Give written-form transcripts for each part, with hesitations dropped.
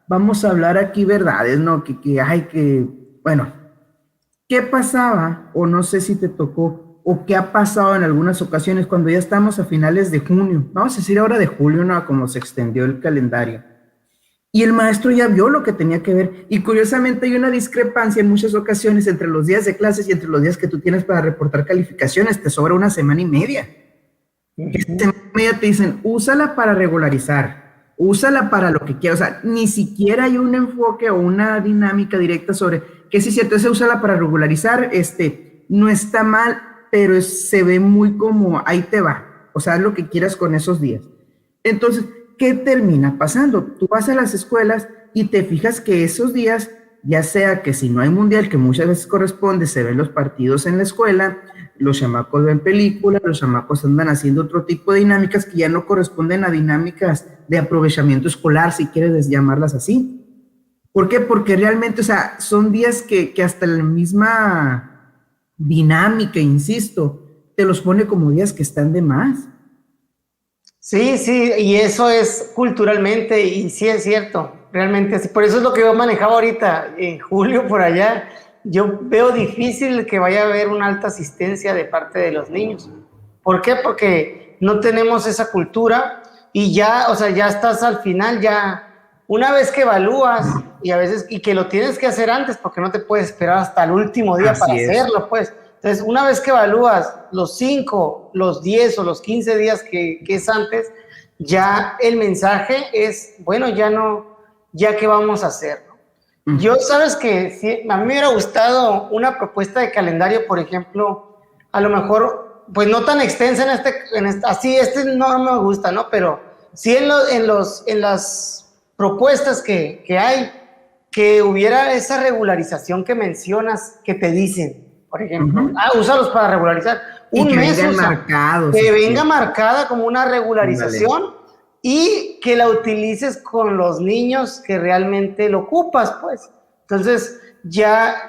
vamos a hablar aquí verdades, ¿no? Bueno, ¿qué pasaba? O no sé si te tocó, o qué ha pasado en algunas ocasiones cuando ya estamos a finales de junio, vamos a decir ahora de julio, ¿no? Como se extendió el calendario. Y el maestro ya vio lo que tenía que ver. Y curiosamente hay una discrepancia en muchas ocasiones entre los días de clases y entre los días que tú tienes para reportar calificaciones. Te sobra una semana y media. Media te dicen, úsala para regularizar, úsala para lo que quieras. O sea, ni siquiera hay un enfoque o una dinámica directa sobre que sí es cierto, ese úsala para regularizar, no está mal, pero se ve muy como ahí te va. O sea, haz lo que quieras con esos días. Entonces, ¿qué termina pasando? Tú vas a las escuelas y te fijas que esos días, ya sea que si no hay mundial, que muchas veces corresponde, se ven los partidos en la escuela, los chamacos ven películas, los chamacos andan haciendo otro tipo de dinámicas que ya no corresponden a dinámicas de aprovechamiento escolar, si quieres llamarlas así. ¿Por qué? Porque realmente, o sea, son días que hasta la misma dinámica, insisto, te los pone como días que están de más. Sí, sí, y eso es culturalmente, y sí es cierto, realmente así. Por eso es lo que yo manejaba ahorita, en julio por allá. Yo veo difícil que vaya a haber una alta asistencia de parte de los niños. ¿Por qué? Porque no tenemos esa cultura y ya, o sea, ya estás al final, ya, una vez que evalúas y a veces, y que lo tienes que hacer antes porque no te puedes esperar hasta el último día para Así es. hacerlo, pues. Entonces, una vez que evalúas los 5, los 10 o los 15 días que es antes, ya el mensaje es, bueno, ya no, ya qué vamos a hacer, ¿no? Yo, sabes que sí, a mí me hubiera gustado una propuesta de calendario, por ejemplo, a lo mejor, pues no tan extensa así, no me gusta, ¿no? Pero sí en las propuestas que hay, que hubiera esa regularización que mencionas, que te dicen, por ejemplo, úsalos para regularizar. Y Un que mes vengan usa, marcados. que Así venga es. marcada como una Ándale. regularización y que la utilices con los niños que realmente lo ocupas, pues. Entonces, ya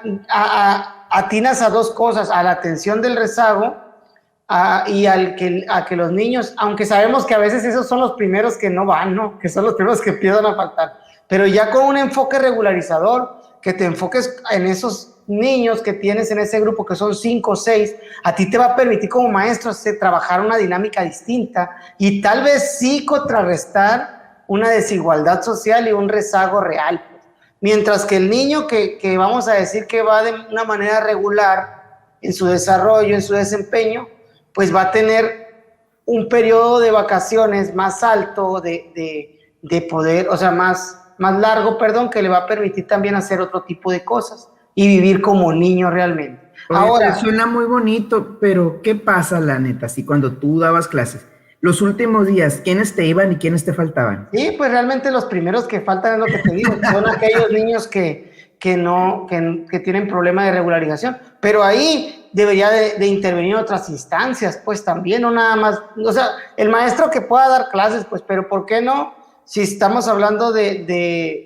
atinas a dos cosas, a la atención del rezago y a que los niños, aunque sabemos que a veces esos son los primeros que no van, ¿no? Que son los primeros que empiezan a faltar, pero ya con un enfoque regularizador, que te enfoques en esos niños que tienes en ese grupo, que son 5 o 6, a ti te va a permitir como maestro trabajar una dinámica distinta y tal vez sí contrarrestar una desigualdad social y un rezago real. Mientras que el niño que vamos a decir que va de una manera regular en su desarrollo, en su desempeño, pues va a tener un periodo de vacaciones más alto, de poder, o sea, más largo, perdón, que le va a permitir también hacer otro tipo de cosas y vivir como niño realmente. Oye, Ahora, suena muy bonito, pero ¿qué pasa, la neta, si cuando tú dabas clases, los últimos días, quiénes te iban y quiénes te faltaban? sí, pues realmente los primeros que faltan es lo que te digo, son aquellos niños que tienen problema de regularización, pero ahí debería de intervenir otras instancias, pues también, no nada más, o sea, el maestro que pueda dar clases, pues, pero ¿por qué no? Si estamos hablando del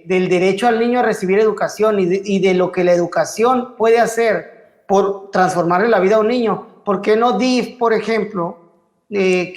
derecho al niño a recibir educación y de lo que la educación puede hacer por transformarle la vida a un niño, ¿por qué no DIF, por ejemplo, que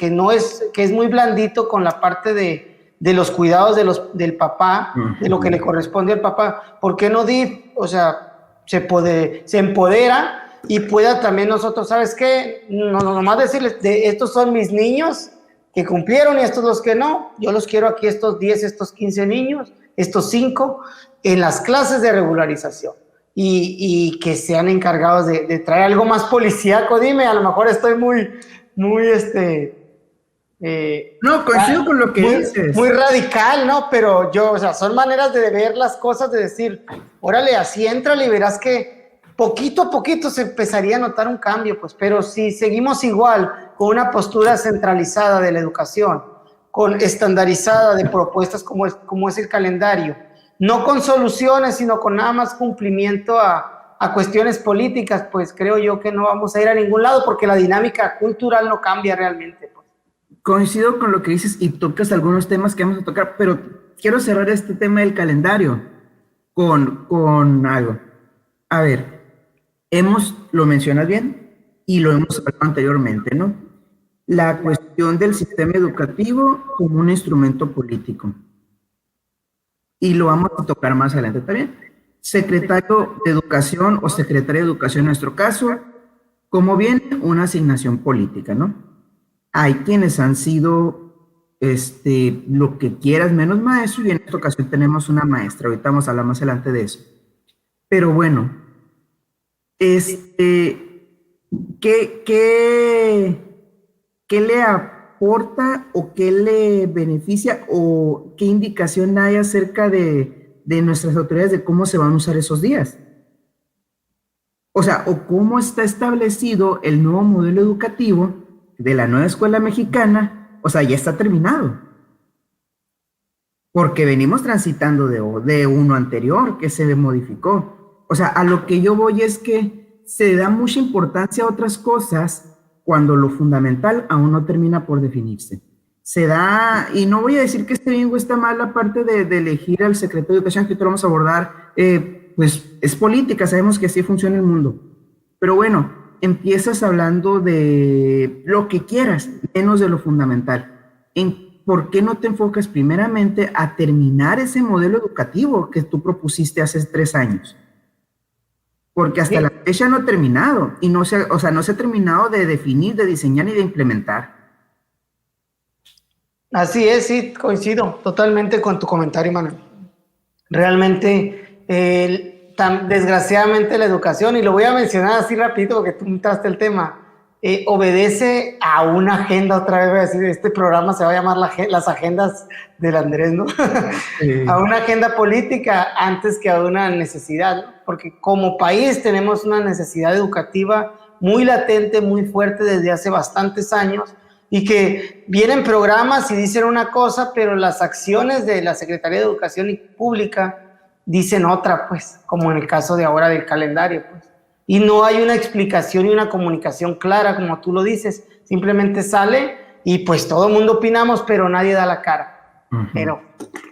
es muy blandito con la parte de los cuidados del papá, de lo que le corresponde al papá? ¿Por qué no DIF? O sea, se empodera y pueda también nosotros, ¿sabes qué? No, nomás decirles, estos son mis niños que cumplieron y estos los que no, yo los quiero aquí, estos 10, estos 15 niños, estos 5, en las clases de regularización. Y que sean encargados de traer algo más policíaco. Dime, a lo mejor estoy muy, No, coincido con lo que muy dices. radical, ¿no? Pero yo, o sea, son maneras de ver las cosas, de decir, órale, así entra y verás que poquito a poquito se empezaría a notar un cambio, pues, pero si seguimos igual, con una postura centralizada de la educación, con estandarizada de propuestas como es el calendario, no con soluciones, sino con nada más cumplimiento a cuestiones políticas, pues creo yo que no vamos a ir a ningún lado porque la dinámica cultural no cambia realmente. Pues. Coincido con lo que dices y tocas algunos temas que vamos a tocar, pero quiero cerrar este tema del calendario con algo. A ver, lo mencionas bien y lo hemos hablado anteriormente, ¿no? La cuestión del sistema educativo como un instrumento político. y lo vamos a tocar más adelante también. Secretario de Educación o Secretaria de Educación en nuestro caso, como bien una asignación política, ¿no? Hay quienes han sido, lo que quieras menos maestro, y en esta ocasión tenemos una maestra, ahorita vamos a hablar más adelante de eso. Pero bueno, ¿qué le aporta o qué le beneficia o qué indicación hay acerca de nuestras autoridades de cómo se van a usar esos días? O sea, o cómo está establecido el nuevo modelo educativo de la nueva escuela mexicana, o sea, ya está terminado. Porque venimos transitando de uno anterior que se modificó. O sea, a lo que yo voy es que se da mucha importancia a otras cosas cuando lo fundamental aún no termina por definirse. Se da, y no voy a decir que esté bien o está mal la parte de elegir al secretario de Educación, que ahorita lo vamos a abordar, pues es política, sabemos que así funciona el mundo. Pero bueno, empiezas hablando de lo que quieras, menos de lo fundamental. ¿Por qué no te enfocas primeramente a terminar ese modelo educativo que tú propusiste hace 3 años? Porque hasta la fecha no ha terminado y no se ha terminado de definir, de diseñar y de implementar. Así es, sí, coincido totalmente con tu comentario, Manuel. Realmente, desgraciadamente la educación, y lo voy a mencionar así rapidito porque tú entraste el tema, obedece a una agenda, otra vez voy a decir, este programa se va a llamar las agendas del Andrés, ¿no? A una agenda política antes que a una necesidad, ¿no? Porque como país tenemos una necesidad educativa muy latente, muy fuerte desde hace bastantes años, y que vienen programas y dicen una cosa, pero las acciones de la Secretaría de Educación Pública dicen otra, pues, como en el caso de ahora del calendario, pues. Y no hay una explicación y una comunicación clara, como tú lo dices. Simplemente sale y pues todo el mundo opinamos, pero nadie da la cara. Pero,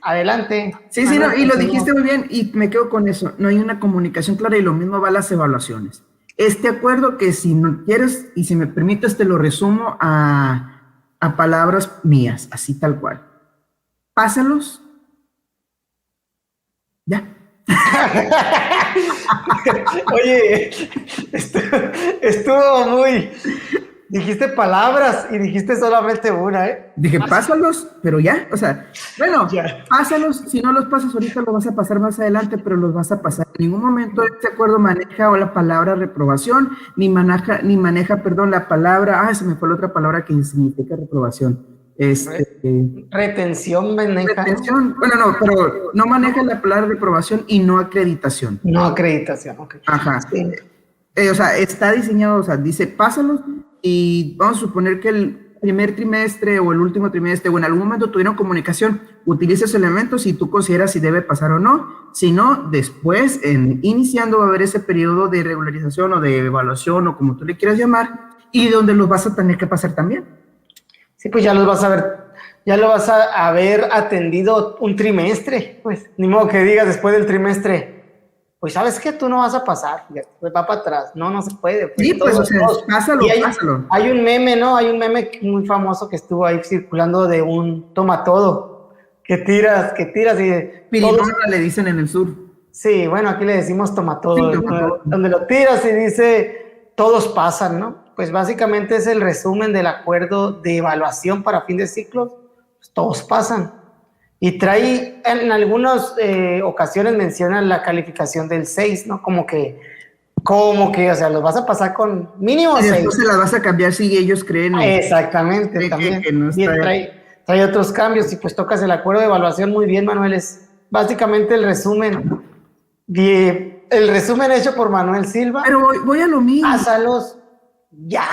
adelante. Sí, sí, no, y lo dijiste muy bien y me quedo con eso. No hay una comunicación clara y lo mismo va a las evaluaciones. Este acuerdo que si no quieres y si me permites te lo resumo a palabras mías, así tal cual. Pásalos. Ya. Oye, estuvo muy... Dijiste palabras y dijiste solamente una, ¿eh? Dije, pásalos, pero ya, o sea, bueno, ya. Pásalos, si no los pasas ahorita lo vas a pasar más adelante, pero los vas a pasar. En ningún momento este acuerdo maneja o la palabra reprobación, ni maneja, la palabra, se me fue la otra palabra que significa reprobación. Retención, maneja. Retención, bueno, no, pero no maneja la palabra reprobación y no acreditación. No acreditación, ok. Ajá. Sí. O sea, está diseñado, o sea, dice, pásalos. Y vamos a suponer que el primer trimestre o el último trimestre o en algún momento tuvieron comunicación, utiliza esos elementos y tú consideras si debe pasar o no. Si no, después, iniciando, va a haber ese periodo de regularización o de evaluación o como tú le quieras llamar, y donde los vas a tener que pasar también. Sí, pues ya los vas a ver, ya lo vas a haber atendido un trimestre, pues ni modo que digas después del trimestre, pues sabes que tú no vas a pasar, pues va para atrás, no se puede. Pues, sí, pues o sea, pásalo. Hay un meme, ¿no? Hay un meme muy famoso que estuvo ahí circulando de un toma todo, que tiras y... Pirinola le dicen en el sur. Sí, bueno, aquí le decimos toma todo, sí, donde lo tiras y dice, todos pasan, ¿no? Pues básicamente es el resumen del acuerdo de evaluación para fin de ciclo, pues todos pasan. Y trae, en algunas ocasiones mencionan la calificación del 6, ¿no? Como que, o sea, los vas a pasar con mínimo 6. Después se las vas a cambiar si ellos creen. Exactamente, también. Que no está... Y trae otros cambios y pues tocas el acuerdo de evaluación muy bien, Manuel. Es básicamente el resumen. El resumen hecho por Manuel Silva. Pero voy a lo mismo. Pásalos ya.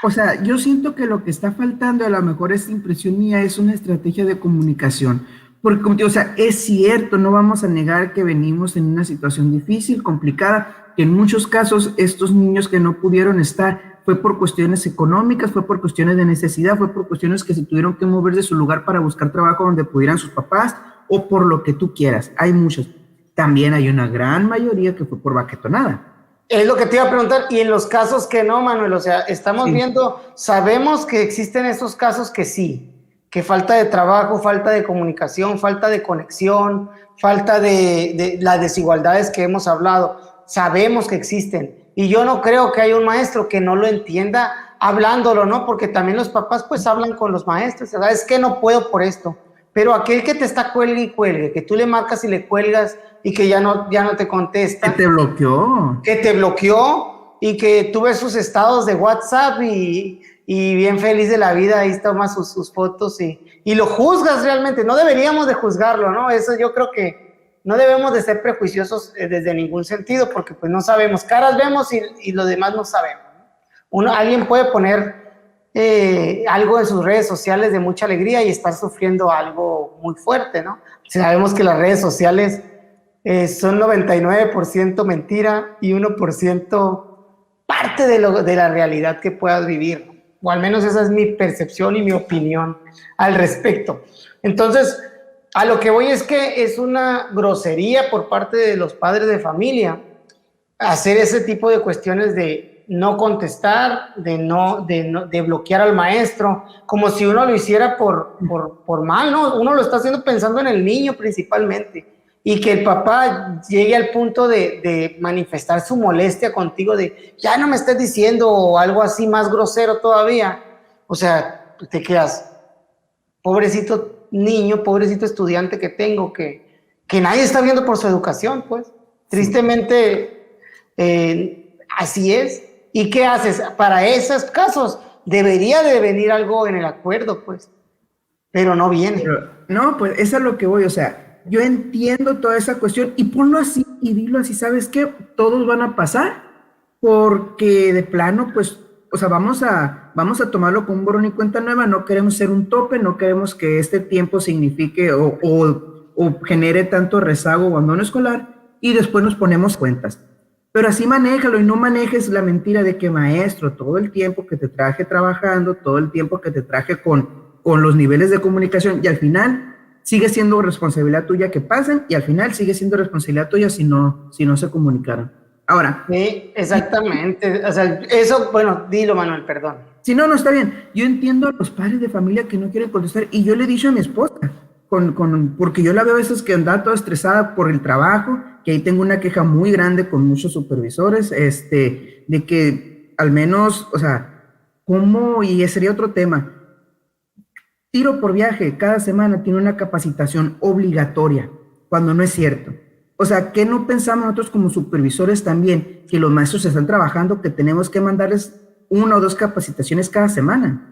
O sea, yo siento que lo que está faltando, a lo mejor esta impresión mía, es una estrategia de comunicación. Porque, como te digo, o sea, es cierto, no vamos a negar que venimos en una situación difícil, complicada, que en muchos casos estos niños que no pudieron estar fue por cuestiones económicas, fue por cuestiones de necesidad, fue por cuestiones que se tuvieron que mover de su lugar para buscar trabajo donde pudieran sus papás, o por lo que tú quieras. Hay muchos. También hay una gran mayoría que fue por baquetonada. Es lo que te iba a preguntar, y en los casos que no, Manuel, o sea, estamos viendo, sabemos que existen esos casos que sí, que falta de trabajo, falta de comunicación, falta de conexión, falta de las desigualdades que hemos hablado, sabemos que existen. Y yo no creo que haya un maestro que no lo entienda hablándolo, ¿no? Porque también los papás pues hablan con los maestros, ¿sabes? Es que no puedo por esto. Pero aquel que te está cuelgue y cuelgue, que tú le marcas y le cuelgas y que ya no te contesta. Que te bloqueó. Que te bloqueó y que tú ves sus estados de WhatsApp y bien feliz de la vida, ahí toma sus fotos y lo juzgas realmente. No deberíamos de juzgarlo, ¿no? Eso yo creo que no debemos de ser prejuiciosos desde ningún sentido, porque pues no sabemos, caras vemos y lo demás no sabemos. Alguien puede poner algo en sus redes sociales de mucha alegría y estar sufriendo algo muy fuerte, ¿no? Sabemos que las redes sociales son 99% mentira y 1% parte de la realidad que puedas vivir, ¿no? O al menos esa es mi percepción y mi opinión al respecto. Entonces, a lo que voy es que es una grosería por parte de los padres de familia hacer ese tipo de cuestiones de no contestar, de bloquear al maestro, como si uno lo hiciera por mal, ¿no? Uno lo está haciendo pensando en el niño principalmente, y que el papá llegue al punto de manifestar su molestia contigo, de ya no me estés diciendo, o algo así más grosero todavía. O sea, te quedas, pobrecito niño, pobrecito estudiante que tengo, que nadie está viendo por su educación, pues. Tristemente, así es. ¿Y qué haces? Para esos casos debería de venir algo en el acuerdo, pues, pero no viene. No, pues eso es lo que voy, o sea, yo entiendo toda esa cuestión y ponlo así y dilo así, ¿sabes qué? Todos van a pasar porque de plano, pues, o sea, vamos a tomarlo con un borrón y cuenta nueva, no queremos ser un tope, no queremos que este tiempo signifique o genere tanto rezago o abandono escolar y después nos ponemos cuentas. Pero así manéjalo y no manejes la mentira de que maestro, todo el tiempo que te traje trabajando, todo el tiempo que te traje con los niveles de comunicación y al final sigue siendo responsabilidad tuya que pasen y al final sigue siendo responsabilidad tuya si no se comunicaron. Ahora. Sí, exactamente. O sea, eso, bueno, dilo, Manuel, perdón. Si no, está bien. Yo entiendo a los padres de familia que no quieren contestar y yo le he dicho a mi esposa, porque yo la veo a veces que anda toda estresada por el trabajo, que ahí tengo una queja muy grande con muchos supervisores, de que al menos, o sea, ¿cómo? Y ese sería otro tema. Tiro por viaje, cada semana tiene una capacitación obligatoria, cuando no es cierto. O sea, ¿qué no pensamos nosotros como supervisores también? Que los maestros están trabajando, que tenemos que mandarles 1 o 2 capacitaciones cada semana.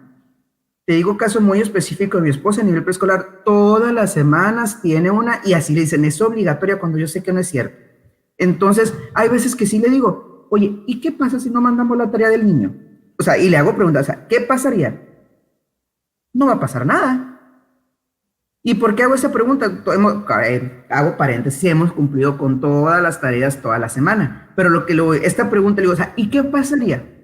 Te digo caso muy específico de mi esposa a nivel preescolar, todas las semanas tiene una y así le dicen, es obligatoria cuando yo sé que no es cierto. Entonces, hay veces que sí le digo, oye, ¿y qué pasa si no mandamos la tarea del niño? O sea, y le hago preguntas, o sea, ¿qué pasaría? No va a pasar nada. ¿Y por qué hago esa pregunta? Hago paréntesis, hemos cumplido con todas las tareas toda la semana, pero esta pregunta le digo, o sea, ¿y qué pasaría?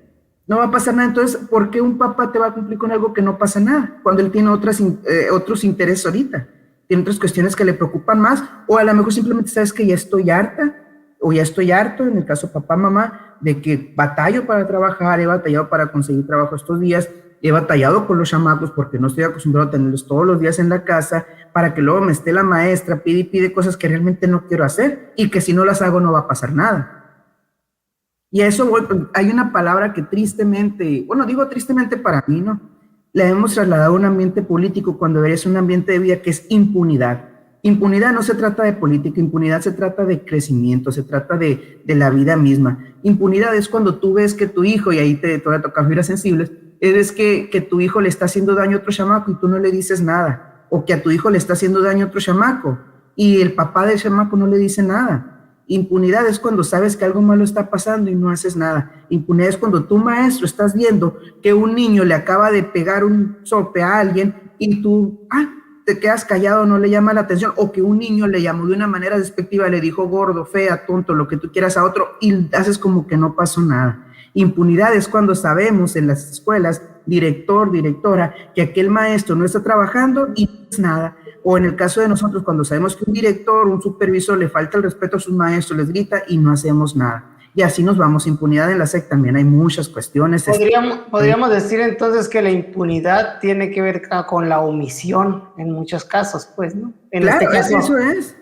No va a pasar nada. Entonces, ¿por qué un papá te va a cumplir con algo que no pasa nada? Cuando él tiene otros intereses ahorita, tiene otras cuestiones que le preocupan más, o a lo mejor simplemente sabes que ya estoy harta, o ya estoy harto, en el caso papá, mamá, de que batallo para trabajar, he batallado para conseguir trabajo estos días, he batallado con los chamacos porque no estoy acostumbrado a tenerlos todos los días en la casa, para que luego me esté la maestra, pide y pide cosas que realmente no quiero hacer, y que si no las hago no va a pasar nada. Y a eso hay una palabra que tristemente, bueno, digo tristemente para mí, ¿no? La hemos trasladado a un ambiente político cuando debería un ambiente de vida que es impunidad. Impunidad no se trata de política, impunidad se trata de crecimiento, se trata de la vida misma. Impunidad es cuando tú ves que tu hijo, y ahí te voy a tocar fibras sensibles, es que tu hijo le está haciendo daño a otro chamaco y tú no le dices nada, o que a tu hijo le está haciendo daño a otro chamaco y el papá del chamaco no le dice nada. Impunidad es cuando sabes que algo malo está pasando y no haces nada. Impunidad es cuando tú, maestro, estás viendo que un niño le acaba de pegar un sope a alguien y tú te quedas callado, no le llama la atención, o que un niño le llamó de una manera despectiva, le dijo gordo, fea, tonto, lo que tú quieras a otro y haces como que no pasó nada. Impunidad es cuando sabemos en las escuelas, director, directora, que aquel maestro no está trabajando y no es nada. O en el caso de nosotros, cuando sabemos que un director, un supervisor le falta el respeto a sus maestros, les grita y no hacemos nada. y así nos vamos. Impunidad en la SEC también hay muchas cuestiones. Podríamos decir entonces que la impunidad tiene que ver con la omisión en muchos casos, pues, ¿no? En claro, este caso, eso es.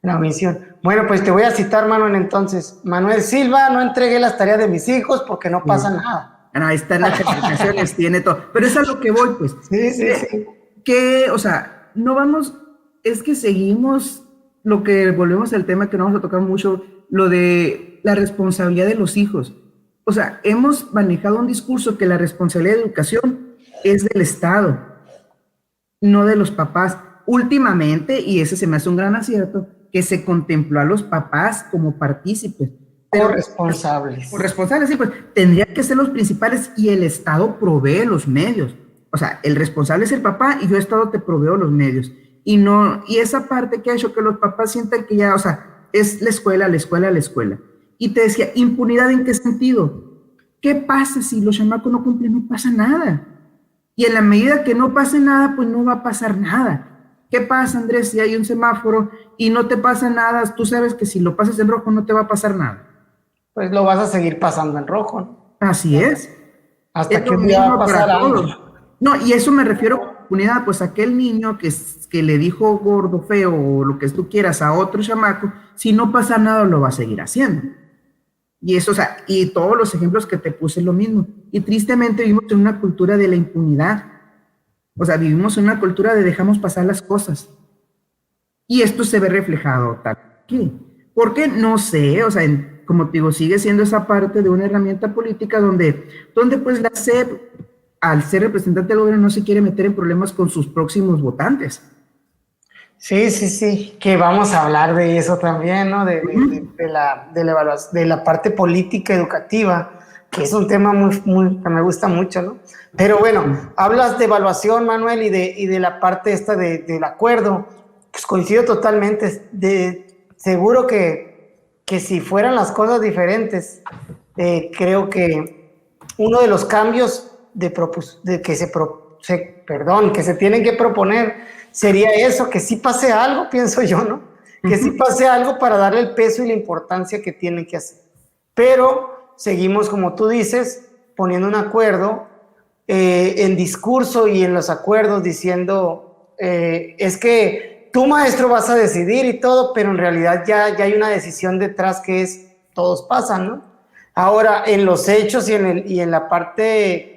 la omisión. Bueno, pues te voy a citar, Manuel, entonces. Manuel Silva, no entregué las tareas de mis hijos porque no pasa nada. Bueno, ahí están las calificaciones, tiene todo. Pero es a lo que voy, pues. Sí. Que, o sea, no vamos, es que seguimos lo que volvemos al tema que no vamos a tocar mucho, lo de la responsabilidad de los hijos. O sea, hemos manejado un discurso que la responsabilidad de educación es del Estado, no de los papás. Últimamente, y ese se me hace un gran acierto, que se contempló a los papás como partícipes. Corresponsables. Corresponsables, sí, pues tendría que ser los principales y el Estado provee los medios. O sea, el responsable es el papá y yo, Estado, te proveo los medios. Y no, y esa parte que ha hecho que los papás sientan que ya, o sea, es la escuela, la escuela, la escuela. Y te decía, ¿impunidad en qué sentido? ¿Qué pasa si los chamacos no cumplen? No pasa nada. Y en la medida que no pase nada, pues no va a pasar nada. ¿Qué pasa, Andrés, si hay un semáforo y no te pasa nada? Tú sabes que si lo pasas en rojo no te va a pasar nada. Pues lo vas a seguir pasando en rojo, ¿no? Así es. Hasta que un día va a pasar algo. No, y eso me refiero con impunidad, pues aquel niño que le dijo gordo, feo o lo que tú quieras a otro chamaco, si no pasa nada lo va a seguir haciendo. Y eso, o sea, y todos los ejemplos que te puse es lo mismo. Y tristemente vivimos en una cultura de la impunidad. O sea, vivimos en una cultura de dejamos pasar las cosas. Y esto se ve reflejado aquí. ¿Por qué? No sé, o sea, como te digo, sigue siendo esa parte de una herramienta política donde pues la SEP, al ser representante del gobierno, no se quiere meter en problemas con sus próximos votantes. Sí, que vamos a hablar de eso también, ¿no? De la parte política educativa, que es un tema que me gusta mucho, ¿no? Pero bueno, hablas de evaluación, Manuel, y de la parte esta del acuerdo, pues coincido totalmente, seguro que si fueran las cosas diferentes, creo que uno de los cambios que se tienen que proponer sería eso, que sí pase algo, pienso yo, ¿no? Que sí pase algo para darle el peso y la importancia que tiene que hacer. Pero seguimos, como tú dices, poniendo un acuerdo en discurso y en los acuerdos diciendo, es que tú, maestro, vas a decidir y todo, pero en realidad ya hay una decisión detrás que es, todos pasan, ¿no? Ahora, en los hechos y en la parte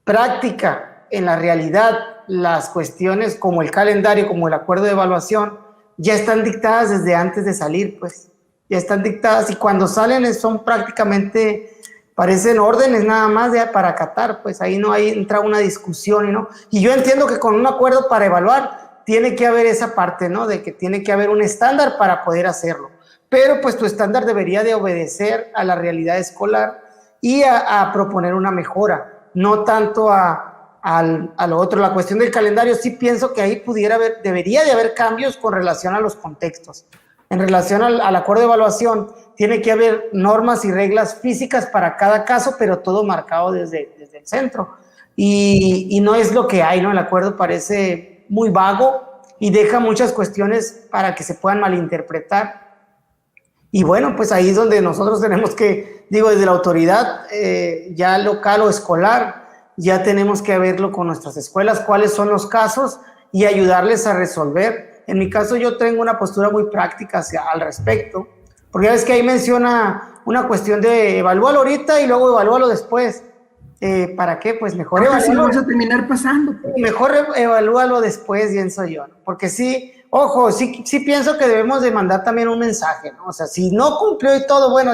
práctica, en la realidad, las cuestiones como el calendario, como el acuerdo de evaluación, ya están dictadas desde antes de salir, pues, ya están dictadas, y cuando salen son prácticamente, parecen órdenes nada más para acatar, pues ahí no entra una discusión, ¿no? Y yo entiendo que con un acuerdo para evaluar tiene que haber esa parte, ¿no? De que tiene que haber un estándar para poder hacerlo, pero pues tu estándar debería de obedecer a la realidad escolar y a proponer una mejora, no tanto a lo otro. La cuestión del calendario, sí pienso que ahí debería de haber cambios con relación a los contextos. En relación al acuerdo de evaluación, tiene que haber normas y reglas físicas para cada caso, pero todo marcado desde el centro. Y no es lo que hay, ¿no? El acuerdo parece muy vago y deja muchas cuestiones para que se puedan malinterpretar. Y bueno, pues ahí es donde nosotros tenemos que, desde la autoridad ya local o escolar, ya tenemos que verlo con nuestras escuelas, cuáles son los casos y ayudarles a resolver. En mi caso yo tengo una postura muy práctica al respecto, porque ya ves que ahí menciona una cuestión de evalúalo ahorita y luego evalúalo después. ¿Para qué? Pues mejor evalúalo. Si vamos a terminar pasando. Mejor evalúalo después, pienso yo, ¿no? Porque sí, ojo, sí pienso que debemos de mandar también un mensaje, ¿no? O sea, si no cumplió y todo, bueno,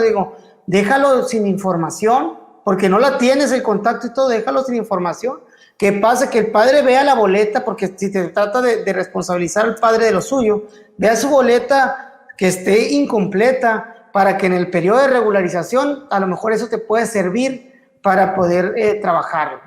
déjalo sin información, porque no la tienes, el contacto y todo, déjalo sin información. Que pase que el padre vea la boleta, porque si te trata de responsabilizar al padre de lo suyo, vea su boleta que esté incompleta, para que en el periodo de regularización, a lo mejor eso te puede servir para poder trabajarlo.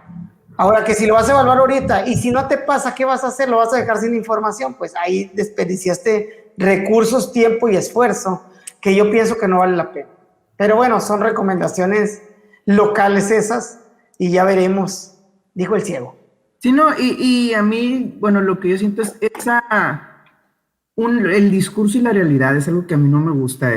Ahora, que si lo vas a evaluar ahorita, y si no te pasa, ¿qué vas a hacer? ¿Lo vas a dejar sin información? Pues ahí desperdiciaste recursos, tiempo y esfuerzo, que yo pienso que no vale la pena. Pero bueno, son recomendaciones locales esas, y ya veremos, dijo el ciego. Sí, no, y a mí, bueno, lo que yo siento es el discurso y la realidad, es algo que a mí no me gusta.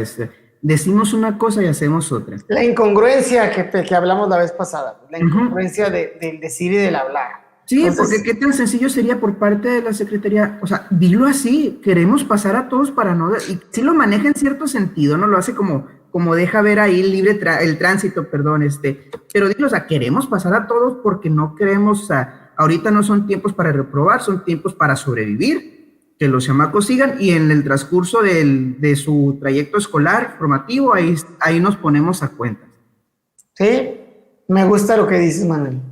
decimos una cosa y hacemos otra. La incongruencia que hablamos la vez pasada, la incongruencia del decir y del hablar. Sí, Entonces, porque qué tan sencillo sería por parte de la Secretaría, o sea, dilo así, queremos pasar a todos para no, y sí lo maneja en cierto sentido, ¿no? Lo hace como deja ver ahí el tránsito, perdón, pero dilo, o sea, queremos pasar a todos porque no queremos, o sea, ahorita no son tiempos para reprobar, son tiempos para sobrevivir, que los chamacos sigan y en el transcurso de su trayecto escolar, formativo, ahí nos ponemos a cuenta. sí, me gusta lo que dices, Manuel.